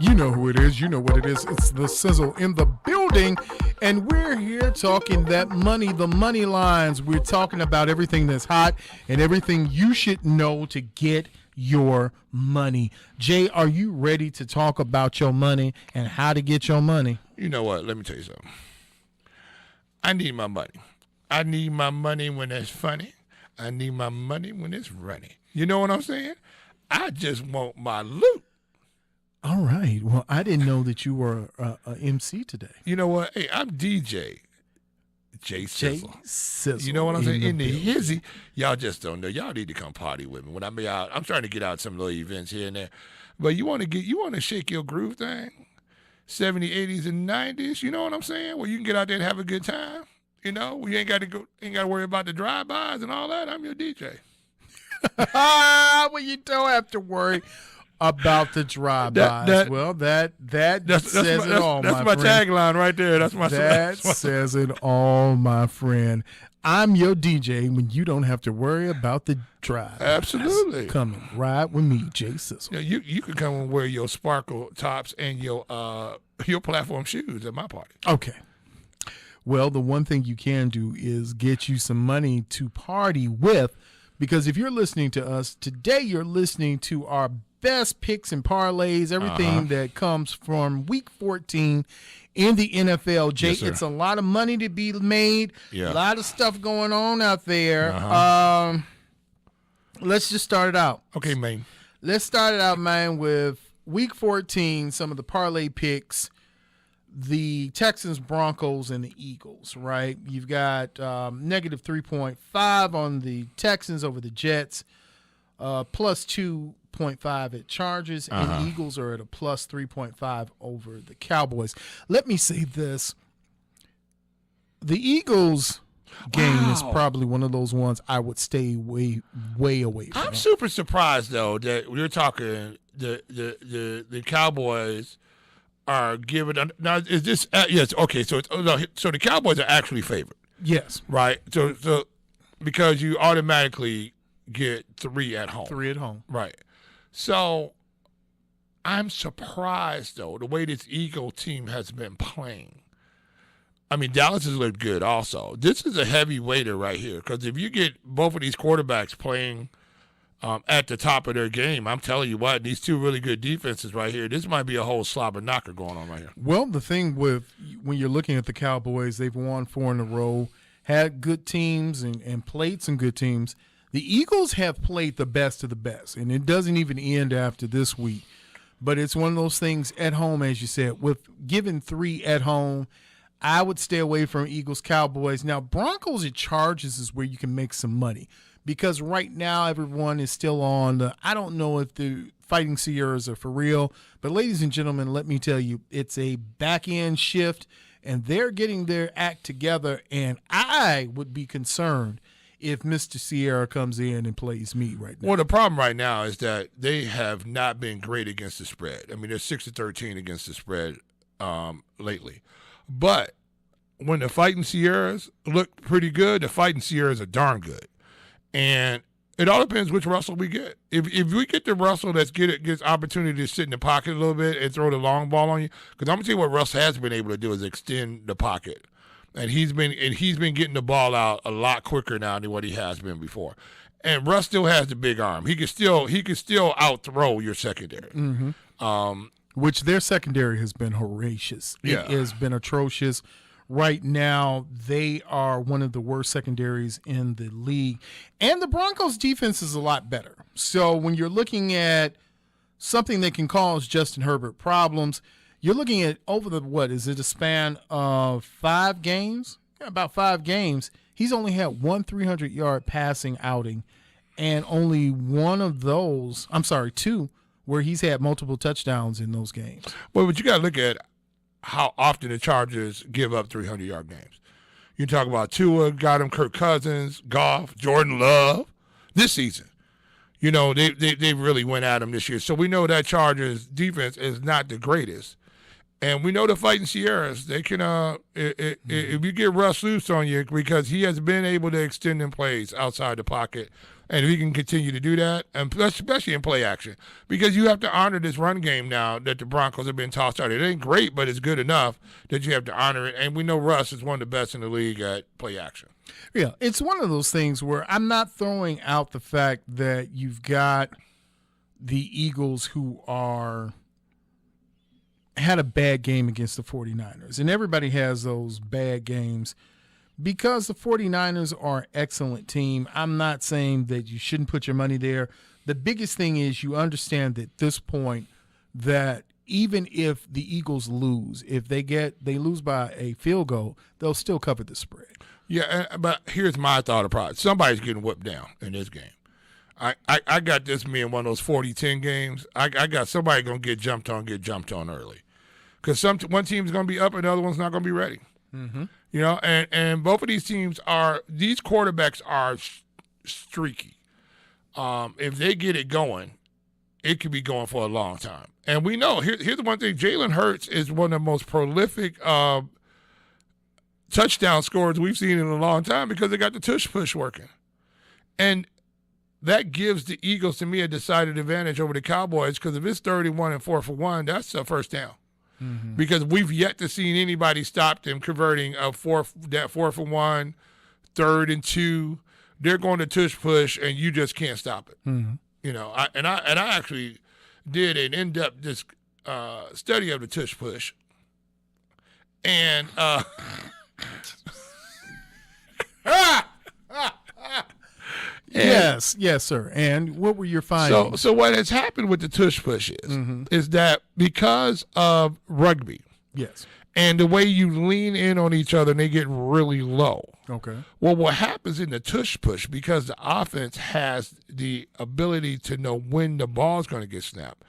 You know who it is. You know what it is. It's the Sizzle in the building. And we're here talking that money, the money lines. We're talking about everything that's hot and everything you should know to get your money. Jay, are you ready to talk about your money and how to get your money? You know what? Let me tell you something. I need my money. I need my money when it's funny. I need my money when it's runny. You know what I'm saying? I just want my loot. All right. Well, I didn't know that you were a MC today. You know what? Hey, I'm DJ J.SIZZLE. J.SIZZLE. You know what I'm saying? In the building. hizzy, y'all just don't know. Y'all need to come party with me. When I be out, I'm trying to get out some little events here and there. But you want to shake your groove thing, 70s, 80s, and 90s. You know what I'm saying? Where you can get out there and have a good time. You know, we ain't got to worry about the drive-bys and all that. I'm your DJ. Well, you don't have to worry about the drive-bys. That says it all, that's my friend. tagline right there. That says it all, my friend. I'm your DJ when you don't have to worry about the drive. Absolutely. Come and ride with me, J.SIZZLE. You can come and wear your sparkle tops and your platform shoes at my party. Okay. Well, the one thing you can do is get you some money to party with, because if you're listening to us today, you're listening to our best picks and parlays, everything that comes from week 14 in the NFL. Jay, Yes, it's a lot of money to be made. Yeah. A lot of stuff going on out there. Let's just start it out. Okay, man. Let's start it out, man, with week 14, some of the parlay picks. The Texans, Broncos, and the Eagles, right? You've got negative 3.5 on the Texans over the Jets, plus 2.5 at Chargers, and the Eagles are at a plus 3.5 over the Cowboys. Let me say this. The Eagles game is probably one of those ones I would stay way away from. I'm super surprised, though, that we're talking the Cowboys are given now. Is this yes? Okay, so so the Cowboys are actually favored. Yes, right. So because you automatically get 3 at home. 3 at home, right? So I'm surprised though the way this Eagle team has been playing. I mean, Dallas has looked good. Also, this is a heavy weighter right here because if you get both of these quarterbacks playing at the top of their game, I'm telling you what, these two really good defenses right here, this might be a whole slobber knocker going on right here. Well, the thing with when you're looking at the Cowboys, they've won 4 in a row, had good teams and played some good teams. The Eagles have played the best of the best, and it doesn't even end after this week. But it's one of those things at home, as you said, with giving 3 at home, I would stay away from Eagles, Cowboys. Now, Broncos and Chargers is where you can make some money. Because right now everyone is still on the, I don't know if the Fighting Sierras are for real, but ladies and gentlemen, let me tell you, it's a back-end shift, and they're getting their act together, and I would be concerned if Mr. Sierra comes in and plays me right now. Well, the problem right now is that they have not been great against the spread. I mean, they're 6-13 against the spread lately. But when the Fighting Sierras look pretty good, the Fighting Sierras are darn good. And it all depends which Russell we get. If we get the Russell that gets opportunity to sit in the pocket a little bit and throw the long ball on you, because I'm gonna tell you what Russ has been able to do is extend the pocket, and he's been getting the ball out a lot quicker now than what he has been before. And Russ still has the big arm. He can still out throw your secondary. Mm-hmm. Which their secondary has been horrendous. Yeah. It has been atrocious. Right now, they are one of the worst secondaries in the league. And the Broncos' defense is a lot better. So when you're looking at something that can cause Justin Herbert problems, you're looking at over a span of 5 games? Yeah, about 5 games. He's only had 1 300-yard passing outing, and only 2, where he's had multiple touchdowns in those games. Well, but you got to look at how often the Chargers give up 300-yard games. You talk about Tua, got him, Kirk Cousins, Goff, Jordan Love. This season, you know, they really went at him this year. So we know that Chargers defense is not the greatest. And we know the Fighting Sierras, they can, if you get Russ loose on you, because he has been able to extend in plays outside the pocket And if he can continue to do that, and especially in play action, because you have to honor this run game now that the Broncos have been tossed out. It ain't great, but it's good enough that you have to honor it. And we know Russ is one of the best in the league at play action. Yeah, it's one of those things where I'm not throwing out the fact that you've got the Eagles who had a bad game against the 49ers. And everybody has those bad games. Because the 49ers are an excellent team, I'm not saying that you shouldn't put your money there. The biggest thing is you understand at this point that even if the Eagles lose, if they lose by a field goal, they'll still cover the spread. Yeah, but here's my thought of pride. Somebody's getting whipped down in this game. I got this me in one of those 40-10 games. I got somebody going to get jumped on early. Because one team's going to be up and the other one's not going to be ready. Mm-hmm. You know, and both of these these quarterbacks are streaky. If they get it going, it could be going for a long time. And we know, here's the one thing, Jalen Hurts is one of the most prolific touchdown scorers we've seen in a long time because they got the tush push working. And that gives the Eagles, to me, a decided advantage over the Cowboys because if it's 31 and 4 for 1, that's a first down. Mm-hmm. Because we've yet to see anybody stop them converting a 4 for 1, 3rd and 2. They're going to tush push, and you just can't stop it. Mm-hmm. You know, I actually did an in-depth study of the tush push, and yes, sir. And what were your findings? So what has happened with the tush push is that because of rugby, yes, and the way you lean in on each other and they get really low. Okay. Well, what happens in the tush push, because the offense has the ability to know when the ball is going to get snapped,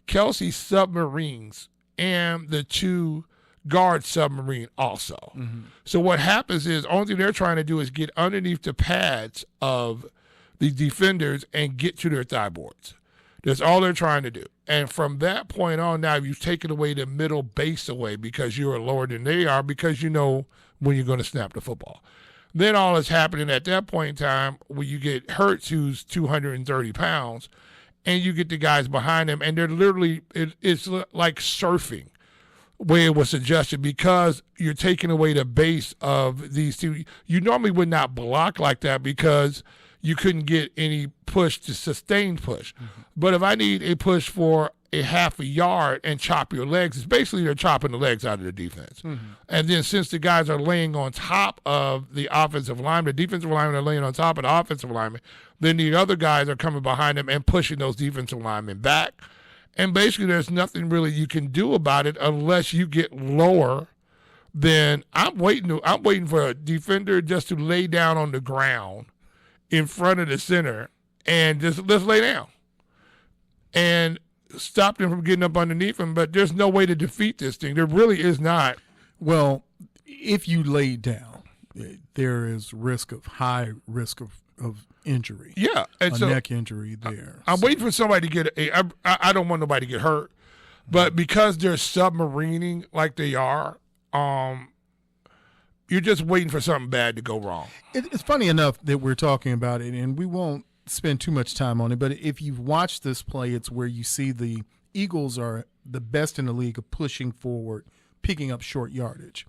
Kelsey submarines and the two guard submarine also. Mm-hmm. So what happens is only thing they're trying to do is get underneath the pads of the defenders and get to their thigh boards. That's all they're trying to do. And from that point on, now you've taken away the middle base away because you are lower than they are because you know when you're going to snap the football. Then all that's happening at that point in time when you get Hurts, who's 230 pounds, and you get the guys behind him, and they're literally, it's like surfing, way it was suggested, because you're taking away the base of these two. You normally would not block like that because you couldn't get any push to sustained push. Mm-hmm. But if I need a push for a half a yard and chop your legs, it's basically they're chopping the legs out of the defense. Mm-hmm. And then since the guys are laying on top of the offensive lineman, the defensive linemen are laying on top of the offensive lineman, then the other guys are coming behind them and pushing those defensive linemen back. And basically there's nothing really you can do about it unless you get lower. Then I'm waiting for a defender just to lay down on the ground in front of the center and just let's lay down and stop them from getting up underneath him. But there's no way to defeat this thing. There really is not. Well, if you lay down, there is high risk of injury. Yeah. And a neck injury there. I'm waiting for somebody to get I don't want nobody to get hurt. But because they're submarining like they are, you're just waiting for something bad to go wrong. It's funny enough that we're talking about it, and we won't spend too much time on it, but if you've watched this play, it's where you see the Eagles are the best in the league of pushing forward, picking up short yardage.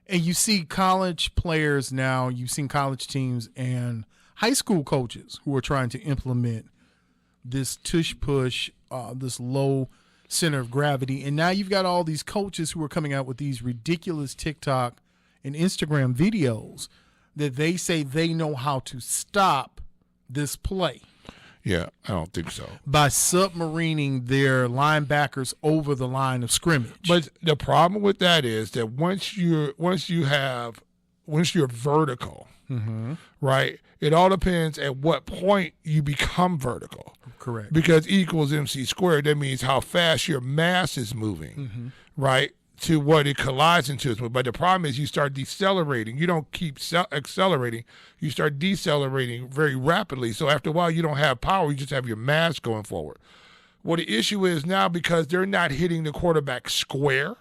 And you see college players now, you've seen college teams and high school coaches who are trying to implement this tush push, this low center of gravity. And now you've got all these coaches who are coming out with these ridiculous TikTok and Instagram videos that they say they know how to stop this play. Yeah, I don't think so. By submarining their linebackers over the line of scrimmage. But the problem with that is that once you're vertical, mm-hmm. right? It all depends at what point you become vertical. Correct. Because E equals MC squared, that means how fast your mass is moving, mm-hmm. right? To what it collides into. But the problem is you start decelerating. You don't keep accelerating. You start decelerating very rapidly. So after a while, you don't have power. You just have your mass going forward. Well, the issue is now because they're not hitting the quarterback square,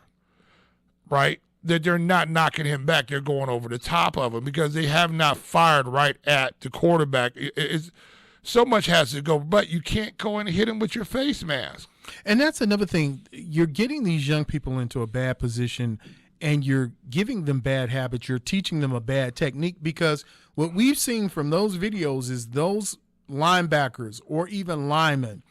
right? that they're not knocking him back. They're going over the top of him because they have not fired right at the quarterback. It's, so much has to go, but you can't go and hit him with your face mask. And that's another thing. You're getting these young people into a bad position, and you're giving them bad habits. You're teaching them a bad technique, because what we've seen from those videos is those linebackers or even linemen,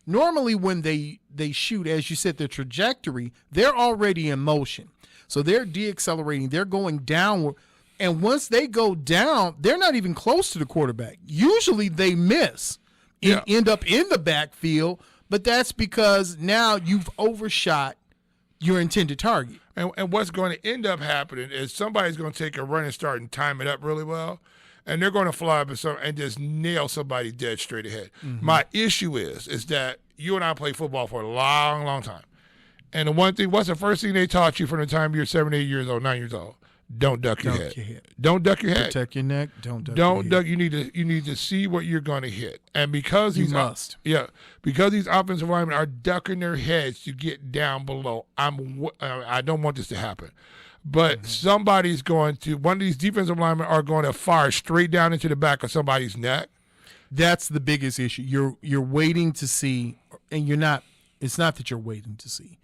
normally when they shoot, as you said, their trajectory, they're already in motion. So they're deaccelerating. They're going downward. And once they go down, they're not even close to the quarterback. Usually they miss and end up in the backfield, but that's because now you've overshot your intended target. And what's going to end up happening is somebody's going to take a run and start and time it up really well, and they're going to fly up and just nail somebody dead straight ahead. Mm-hmm. My issue is that you and I play football for a long, long time. And the one thing, what's the first thing they taught you from the time you're 7, 8 years old, 9 years old? Don't duck your head. Don't duck your head. Protect your neck. Don't duck. You need to see what you're going to hit. And because because these offensive linemen are ducking their heads to get down below, I don't want this to happen. But somebody's going to, one of these defensive linemen are going to fire straight down into the back of somebody's neck. That's the biggest issue. You're waiting to see, and you're not. It's not that you're waiting to see.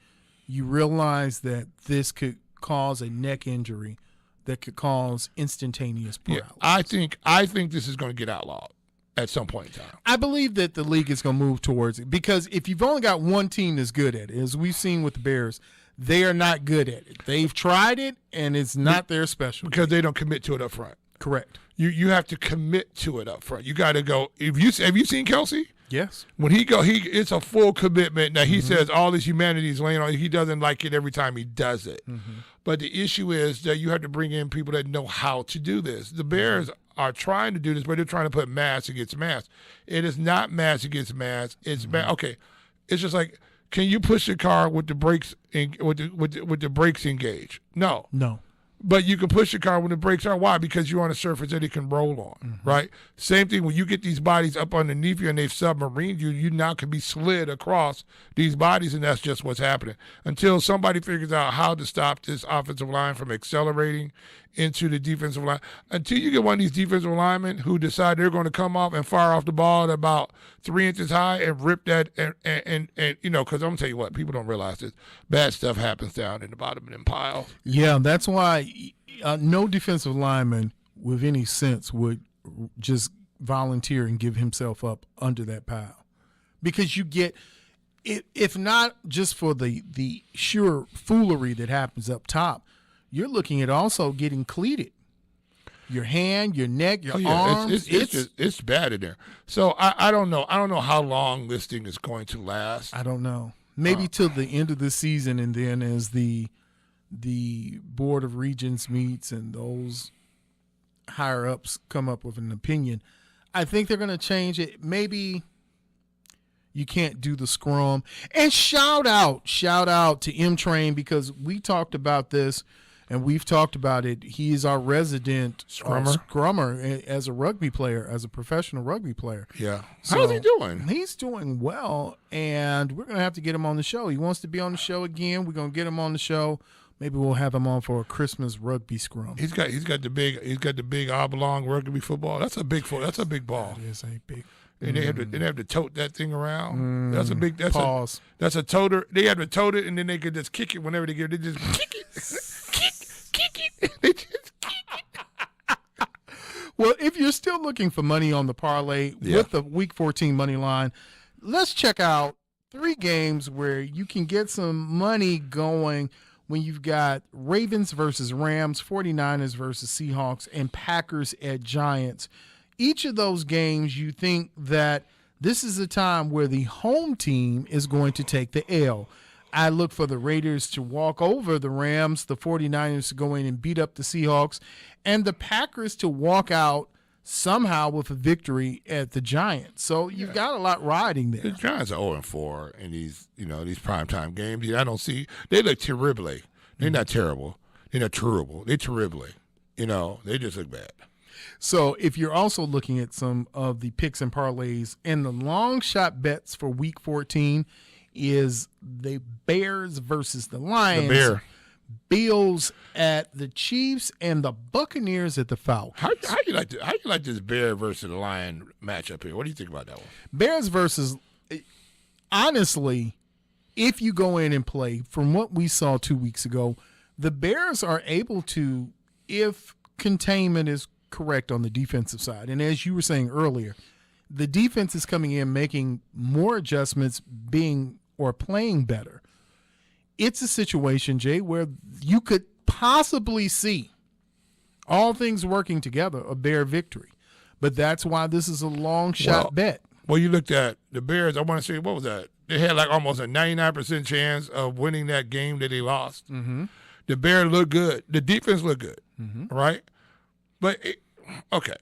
You realize that this could cause a neck injury that could cause instantaneous paralysis. Yeah, I think this is going to get outlawed at some point in time. I believe that the league is going to move towards it, because if you've only got one team that's good at it, as we've seen with the Bears, they are not good at it. They've tried it, and it's not their specialty. Because they don't commit to it up front. Correct. You have to commit to it up front. You got to go. Have you seen Kelsey? Yes. When it's a full commitment. Now, he says all this humanity is laying on. He doesn't like it every time he does it. Mm-hmm. But the issue is that you have to bring in people that know how to do this. The Bears are trying to do this, but they're trying to put mass against mass. It is not mass against mass. It's okay. It's just like, can you push the car with the brakes with the brakes engaged? No. But you can push your car when the brakes are. Why? Because you're on a surface that it can roll on, right? Same thing when you get these bodies up underneath you and they've submarined you, you now can be slid across these bodies, and that's just what's happening. Until somebody figures out how to stop this offensive line from accelerating into the defensive line. Until you get one of these defensive linemen who decide they're going to come off and fire off the ball at about 3 inches high and rip that, and you know, because I'm going to tell you what, people don't realize this. Bad stuff happens down in the bottom of them piles. Yeah, that's why no defensive lineman with any sense would just volunteer and give himself up under that pile. Because you get, if not just for the sheer foolery that happens up top, you're looking at also getting cleated. Your hand, your neck, your arms. It's bad in there. So I don't know. I don't know how long this thing is going to last. I don't know. Maybe till the end of the season, and then as the Board of Regents meets and those higher ups come up with an opinion, I think they're going to change it. Maybe you can't do the scrum. And shout out to M-Train, because we talked about this. And we've talked about it. He is our resident scrummer as a rugby player, as a professional rugby player. Yeah. So how's he doing? He's doing well, and we're going to have to get him on the show. He wants to be on the show again. We're going to get him on the show. Maybe we'll have him on for a Christmas rugby scrum. He's got the big oblong rugby football. That's a big ball. That is a big. And they have to tote that thing around. That's a big. Pause. That's a toter. They have to tote it, and then they could just kick it whenever they get it. They just kick it. Kick it. They just kick it. Well, if you're still looking for money on the parlay with the Week 14 money line, let's check out 3 games where you can get some money going when you've got Ravens versus Rams, 49ers versus Seahawks, and Packers at Giants. Each of those games, you think that this is a time where the home team is going to take the L. I look for the Raiders to walk over the Rams, the 49ers to go in and beat up the Seahawks, and the Packers to walk out somehow with a victory at the Giants. So you've got a lot riding there. The Giants are 0-4 in these primetime games. I don't see – they look terribly. They're not terrible. They're not terrible. They're terribly. They just look bad. So if you're also looking at some of the picks and parlays and the long shot bets for Week 14 is the Bears versus the Lions. Bills at the Chiefs, and the Buccaneers at the Falcons. How you like this Bear versus the Lion matchup here? What do you think about that one? Bears versus, honestly, if you go in and play, from what we saw 2 weeks ago, the Bears are able to, if containment is correct on the defensive side, and as you were saying earlier, the defense is coming in, making more adjustments, playing better. It's a situation, Jay, where you could possibly see, all things working together, a Bear victory. But that's why this is a long shot bet. Well, you looked at the Bears. I want to say, what was that? They had like almost a 99% chance of winning that game that they lost. Mm-hmm. The Bears looked good. The defense looked good, right? But okay,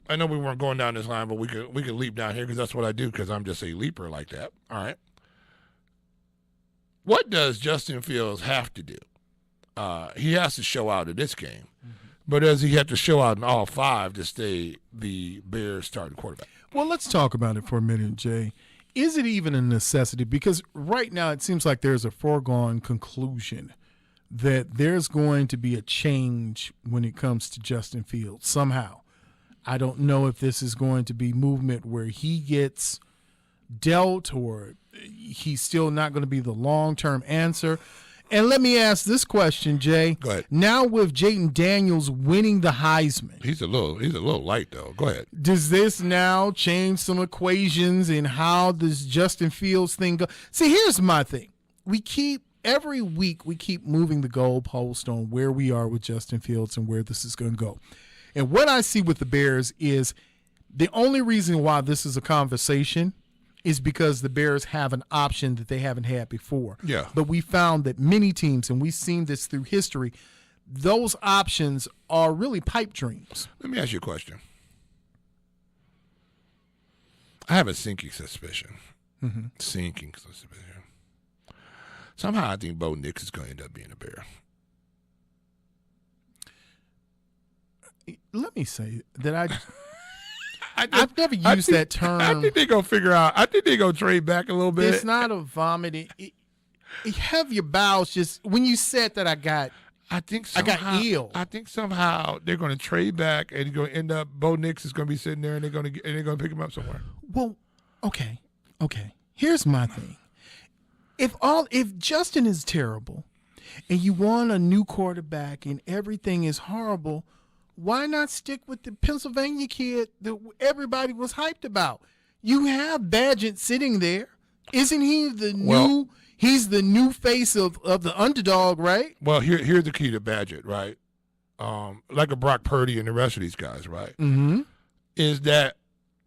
I know we weren't going down this line, but we could leap down here because that's what I do because I'm just a leaper like that. All right. What does Justin Fields have to do? He has to show out in this game, but does he have to show out in all five to stay the Bears starting quarterback? Well, let's talk about it for a minute, Jay. Is it even a necessity? Because right now it seems like there's a foregone conclusion that there's going to be a change when it comes to Justin Fields somehow. I don't know if this is going to be movement where he gets dealt or he's still not going to be the long-term answer. And let me ask this question, Jay. Go ahead. Now with Jayden Daniels winning the Heisman, He's a little light though. Go ahead. does this now change some equations in how this Justin Fields thing go? See, here's my thing. Every week we keep moving the goalpost on where we are with Justin Fields and where this is going to go. And what I see with the Bears is the only reason why this is a conversation is because the Bears have an option that they haven't had before. Yeah. But we found that many teams, and we've seen this through history, those options are really pipe dreams. Let me ask you a question. I have a sinking suspicion. Sinking suspicion. Somehow I think Bo Nix is going to end up being a Bear. Let me say that I've never used that term. I think they're going to figure out. I think they're going to trade back a little bit. It's not a vomiting. Have your bowels just, when you said that, I got ill. I think somehow they're going to trade back and going to end up, Bo Nix is going to be sitting there and they're going to pick him up somewhere. Well, okay. Here's my thing. If Justin is terrible and you want a new quarterback and everything is horrible, why not stick with the Pennsylvania kid that everybody was hyped about? You have Badgett sitting there. Isn't he he's the new face of the underdog, right? Well, here's the key to Badgett, right? Like a Brock Purdy and the rest of these guys, right? Mm-hmm. Is that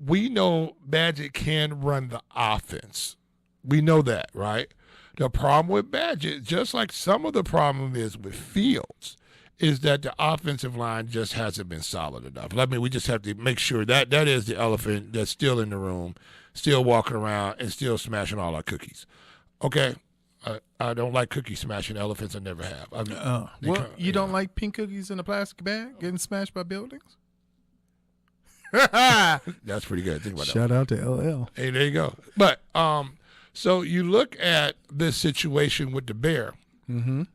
we know Badgett can run the offense. We know that, right? The problem with Badgett, just like some of the problem is with Fields, is that the offensive line just hasn't been solid enough. I mean, we just have to make sure that is the elephant that's still in the room, still walking around and still smashing all our cookies. Okay? I don't like cookie smashing elephants. I never have. You don't like pink cookies in a plastic bag getting smashed by buildings? That's pretty good. Think about that. Shout out to LL. Hey, there you go. But so you look at this situation with the Bear, and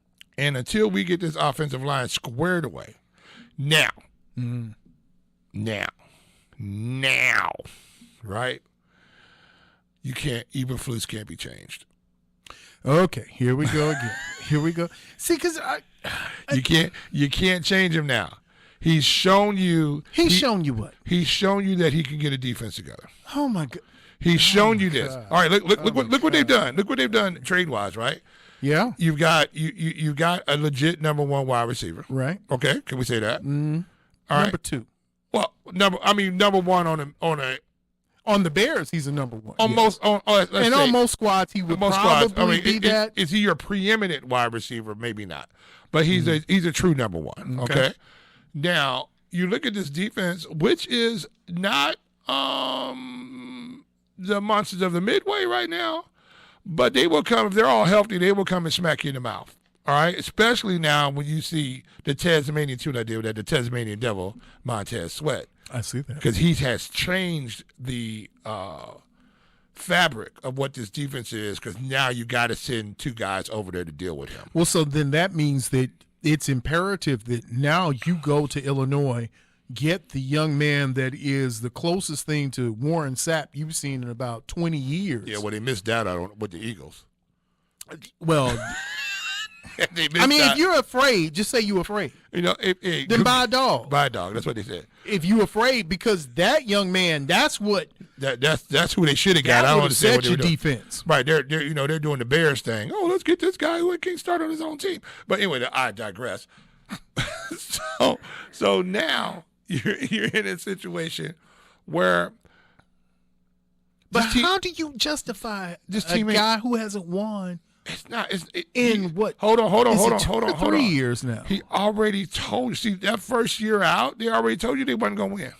until we get this offensive line squared away, now, right? You can't. Eberflus can't be changed. Okay, here we go again. Here we go. See, because you can't change him now. He's shown you. He's shown you what? He's shown you that he can get a defense together. Oh my God. He's shown you this. All right, look what they've done. Look what they've done trade wise, right? Yeah. You've got a legit number one wide receiver. Right. Okay, can we say that? All right. Number two. Well, number one on the Bears, he's a number one. Almost on most squads he would probably be that. Is he your preeminent wide receiver? Maybe not, but he's a true number one. Okay. Now you look at this defense, which is not the monsters of the Midway right now, but they will come if they're all healthy. They will come and smack you in the mouth. All right, especially now when you see the Tasmanian tune I did with that, the Tasmanian Devil, Montez Sweat. I see that because he has changed the fabric of what this defense is, because now you got to send 2 guys over there to deal with him. Well, so then that means that it's imperative that now you go to Illinois, get the young man that is the closest thing to Warren Sapp you've seen in about 20 years. Yeah, well, they missed out on with the Eagles. Well, I mean, if you're afraid, just say you're afraid. You know, then buy a dog. Buy a dog. That's what they said. If you're afraid, because that young man, that's what that's who they should have got. I don't understand what they were doing. Defense. Right. They're doing the Bears thing. Oh, let's get this guy who can't start on his own team. But anyway, I digress. so now you're in a situation where. But how do you justify this a guy who hasn't won? It's not. What? Hold on. 3 years now. He already told you. See, that first year out, they already told you they wasn't going to win.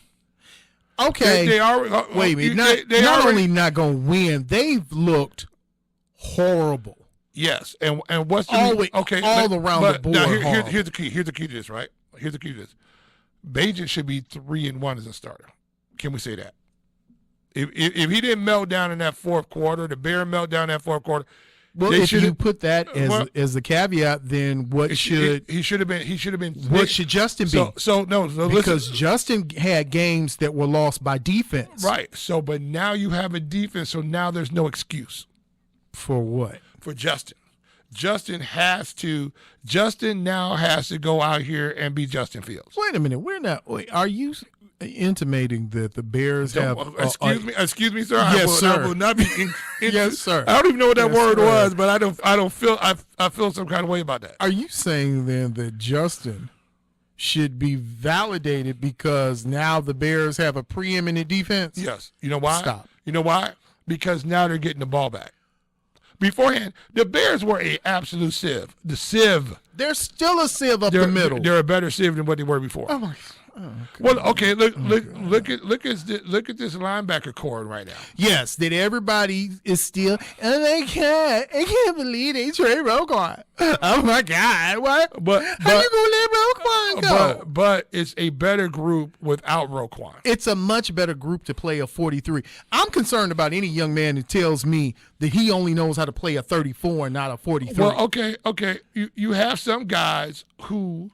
Okay. They already. Wait a minute. They not only not going to win, they've looked horrible. Yes, and what's the all around the board? Now here's the key. Here's the key to this, right? Here's the key to this. Bajan should be 3-1 as a starter. Can we say that? If he didn't melt down in that fourth quarter, the Bear melt down in that fourth quarter. Well, if you put that as the caveat, then he should have been. What should Justin be? Because Justin had games that were lost by defense. Right. So, but now you have a defense. So now there's no excuse. For what? For Justin. Justin now has to go out here and be Justin Fields. Wait a minute. Are you intimating that the Bears have? Excuse me, sir. Yes, sir. I will not be. Yes, sir. I don't even know what that word was, but I feel some kind of way about that. Are you saying then that Justin should be validated because now the Bears have a preeminent defense? Yes. You know why? Stop. You know why? Because now they're getting the ball back. Beforehand, the Bears were an absolute sieve. The sieve. They're still a sieve up the middle. They're a better sieve than what they were before. Oh my. Oh, well, okay. Look at this linebacker core right now. Yes, that everybody is still. And I can't believe they trade Roquan. Oh my God! What? How you gonna let Roquan go? But it's a better group without Roquan. It's a much better group to play a 43. I'm concerned about any young man who tells me that he only knows how to play a 34 and not a 43. Well, okay. You have some guys who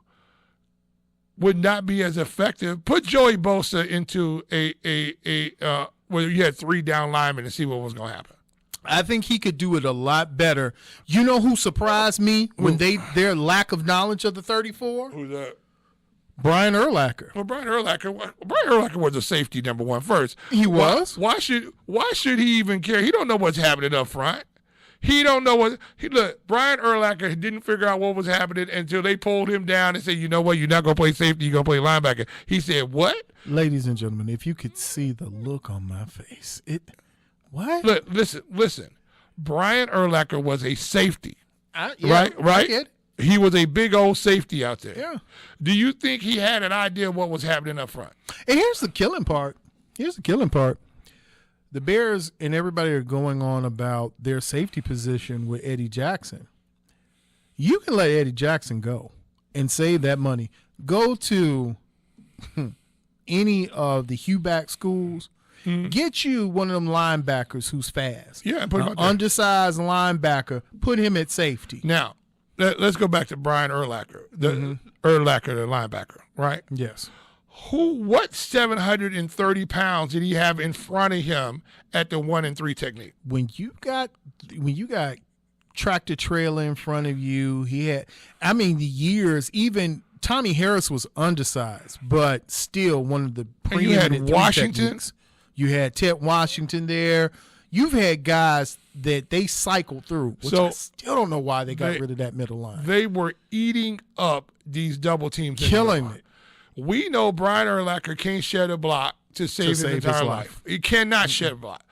would not be as effective. Put Joey Bosa into where you had 3 down linemen and see what was going to happen. I think he could do it a lot better. You know who surprised me when their lack of knowledge of the 34? Who's that? Brian Urlacher. Well, Brian Urlacher was a safety number 1 first. He was. Why should he even care? He don't know what's happening up front. He don't know look, Brian Urlacher didn't figure out what was happening until they pulled him down and said, you know what, you're not going to play safety, you're going to play linebacker. He said, what? Ladies and gentlemen, if you could see the look on my face. What? Look, listen. Brian Urlacher was a safety. Right? He was a big old safety out there. Yeah. Do you think he had an idea of what was happening up front? And here's the killing part. The Bears and everybody are going on about their safety position with Eddie Jackson. You can let Eddie Jackson go and save that money. Go to any of the Hugh-back schools. Mm-hmm. Get you one of them linebackers who's fast. Yeah, put him out there. Undersized linebacker. Put him at safety. Now, let's go back to Brian Urlacher, the linebacker, right? Yes. What 730 pounds did he have in front of him at the 1 and 3 technique? When you got tractor trailer in front of you, the years, even Tommy Harris was undersized, but still one of the preeminent. And you had Washington. Techniques. You had Ted Washington there. You've had guys that they cycled through, which I still don't know why they got rid of that middle line. They were eating up these double teams. Killing it. We know Brian Urlacher can't shed a block to save his entire life. He cannot shed a block.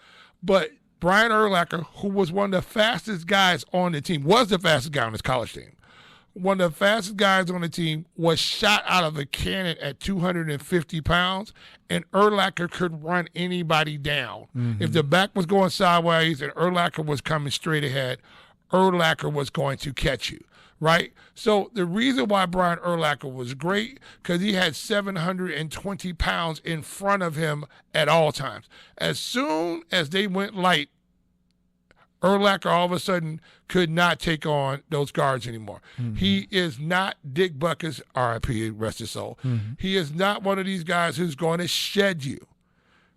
But Brian Urlacher, who was one of the fastest guys on the team, was the fastest guy on his college team. One of the fastest guys on the team was shot out of a cannon at 250 pounds, and Urlacher could run anybody down. Mm-hmm. If the back was going sideways and Urlacher was coming straight ahead, Urlacher was going to catch you. Right? So the reason why Brian Urlacher was great, because he had 720 pounds in front of him at all times. As soon as they went light Urlacher all of a sudden could not take on those guards anymore. He is not Dick Buckus, RIP, rest his soul. He is not one of these guys who's going to shed you,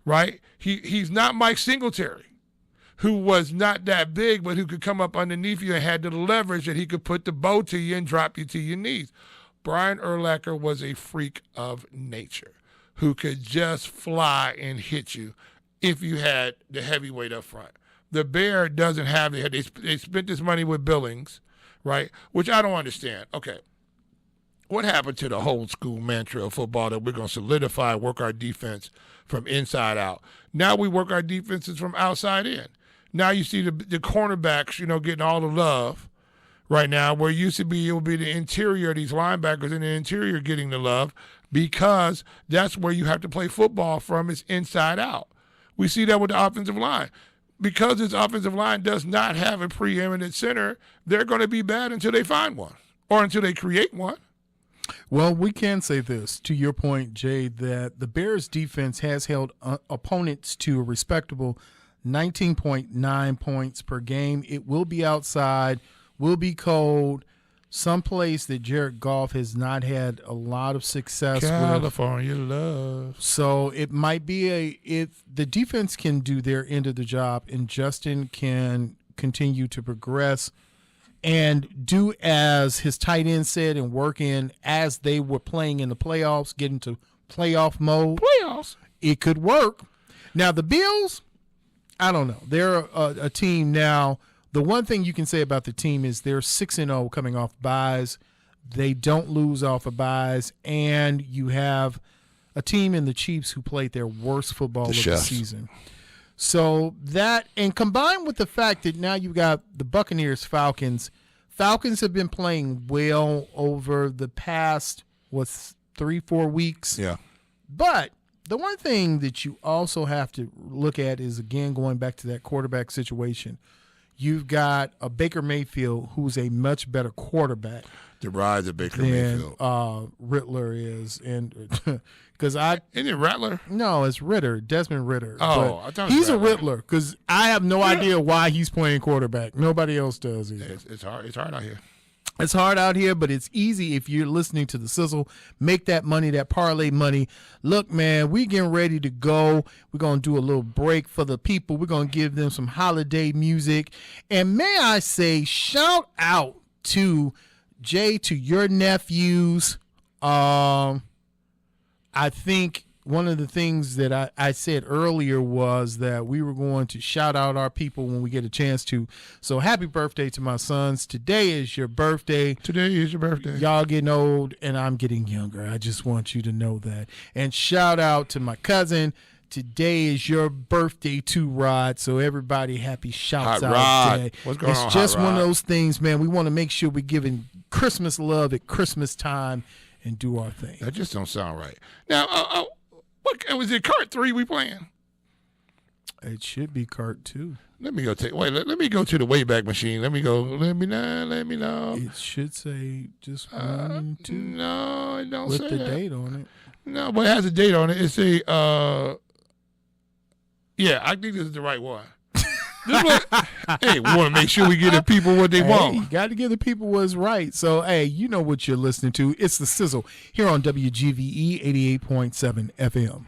right? He's not Mike Singletary, who was not that big, but who could come up underneath you and had the leverage that he could put the bow to you and drop you to your knees. Brian Urlacher was a freak of nature who could just fly and hit you if you had the heavyweight up front. The Bear doesn't have the head. They spent this money with Billings, right? Which I don't understand. Okay. What happened to the old school mantra of football that we're going to solidify, work our defense from inside out? Now we work our defenses from outside in. Now you see the cornerbacks, getting all the love right now, where it used to be it would be the interior, these linebackers in the interior getting the love, because that's where you have to play football from, is inside out. We see that with the offensive line. Because this offensive line does not have a preeminent center, they're going to be bad until they find one or until they create one. Well, we can say this, to your point, Jay, that the Bears defense has held opponents to a respectable 19.9 points per game. It will be outside, will be cold, someplace that Jared Goff has not had a lot of success California with. love. So it might be if the defense can do their end of the job and Justin can continue to progress and do as his tight end said and work in as they were playing in the playoffs, get into playoff mode. Playoffs. It could work. Now the Bills, I don't know. They're a team now. The one thing you can say about the team is they're 6-0 coming off buys. They don't lose off of buys, and you have a team in the Chiefs who played their worst football of the season. So that, and combined with the fact that now you've got the Buccaneers, Falcons. Falcons have been playing well over the past, 3-4 weeks. Yeah. But the one thing that you also have to look at is, again, going back to that quarterback situation. You've got a Baker Mayfield who's a much better quarterback. The rise of Baker than Mayfield. Riddler is, and because Isn't it Rattler? No, it's Ritter, Desmond Ritter. Oh, I thought it was he's Rattler. a Riddler because I have no idea why he's playing quarterback. Nobody else does either. It's hard. It's hard out here. It's hard out here, but it's easy if you're listening to the Sizzle. Make that money, that parlay money. Look, man, we getting ready to go. We're going to do a little break for the people. We're going to give them some holiday music. And may I say, shout out to Jay, to your nephews. I think one of the things that I said earlier was that we were going to shout out our people when we get a chance to. So happy birthday to my sons. Today is your birthday. Today is your birthday. Y'all getting old and I'm getting younger. I just want you to know that. And shout out to my cousin. Today is your birthday too, Rod. So everybody happy shouts Hot out Rod. today. What's going on, It's just Hot one of Rod? those things, man. We want to make sure we're giving Christmas love at Christmas time and do our thing. That just don't sound right. Now, what was it? Cart 3 we playing? It should be cart 2. Let me go let me go to the Wayback Machine. Let me go. Let me know. It should say just 1 and 2 No, it don't with say the that. date on it. No, but it has a date on it. It's a yeah, I think this is the right one. Hey, we want to make sure we give the people what they want. You got to give the people what's right. So, hey, you know what you're listening to. It's The Sizzle here on WGVE 88.7 FM.